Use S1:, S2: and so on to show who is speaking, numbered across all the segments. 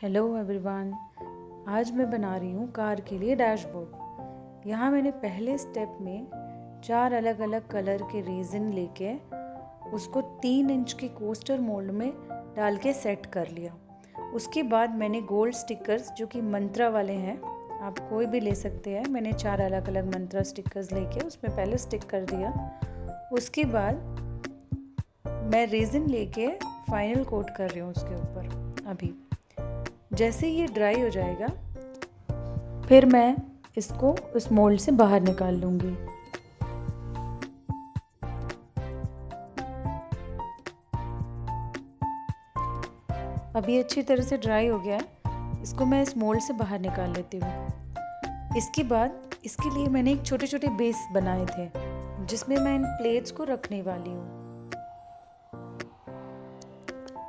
S1: Hello everyone. आज मैं बना रही हूँ कार के लिए डैशबोर्ड। यहाँ मैंने पहले स्टेप में 4 अलग अलग कलर के रेजिन लेके उसको 3 इंच के कोस्टर मोल्ड में डाल के सेट कर लिया। उसके बाद मैंने गोल्ड स्टिकर्स जो कि मंत्रा वाले हैं, आप कोई भी ले सकते हैं, मैंने 4 अलग अलग मंत्रा स्टिकर्स लेके उसमें पहले स्टिक कर दिया। उसके बाद मैं रेजिन लेके फाइनल कोट कर रही हूँ उसके ऊपर। अभी जैसे ये ड्राई हो जाएगा फिर मैं इसको उस मोल्ड से बाहर निकाल लूँगी। अभी अच्छी तरह से ड्राई हो गया है, इसको मैं इस मोल्ड से बाहर निकाल लेती हूँ। इसके बाद इसके लिए मैंने एक छोटे छोटे बेस बनाए थे जिसमें मैं इन प्लेट्स को रखने वाली हूँ।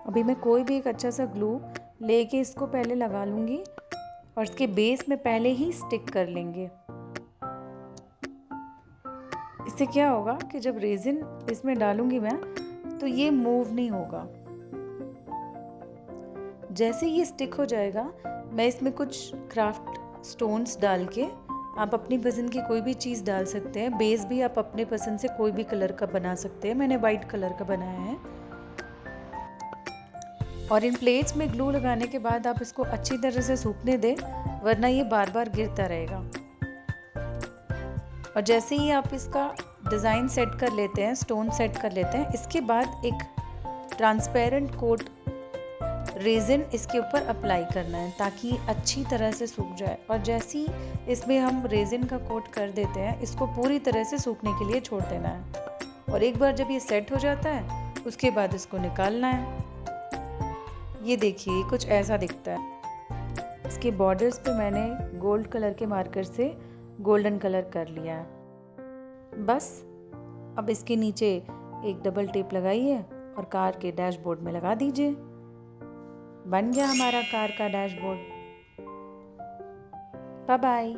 S1: अभी मैं कोई भी एक अच्छा सा ग्लू लेके इसको पहले लगा लूँगी और इसके बेस में पहले ही स्टिक कर लेंगे। इससे क्या होगा कि जब रेजिन इसमें डालूँगी मैं तो ये मूव नहीं होगा। जैसे ये स्टिक हो जाएगा मैं इसमें कुछ क्राफ्ट स्टोन्स डाल के, आप अपनी पसंद की कोई भी चीज़ डाल सकते हैं। बेस भी आप अपने पसंद से कोई भी कलर का बना सकते हैं। मैंने वाइट कलर का बनाया है। और इन प्लेट्स में ग्लू लगाने के बाद आप इसको अच्छी तरह से सूखने दें, वरना ये बार बार गिरता रहेगा। और जैसे ही आप इसका डिज़ाइन सेट कर लेते हैं, स्टोन सेट कर लेते हैं, इसके बाद एक ट्रांसपेरेंट कोट रेजिन इसके ऊपर अप्लाई करना है ताकि अच्छी तरह से सूख जाए। और जैसे ही इसमें हम रेजिन का कोट कर देते हैं, इसको पूरी तरह से सूखने के लिए छोड़ देना है। और एक बार जब ये सेट हो जाता है उसके बाद इसको निकालना है। ये देखिए कुछ ऐसा दिखता है। इसके बॉर्डर्स पे मैंने गोल्ड कलर के मार्कर से गोल्डन कलर कर लिया है। बस अब इसके नीचे एक डबल टेप लगाइए और कार के डैशबोर्ड में लगा दीजिए। बन गया हमारा कार का डैशबोर्ड। Bye bye.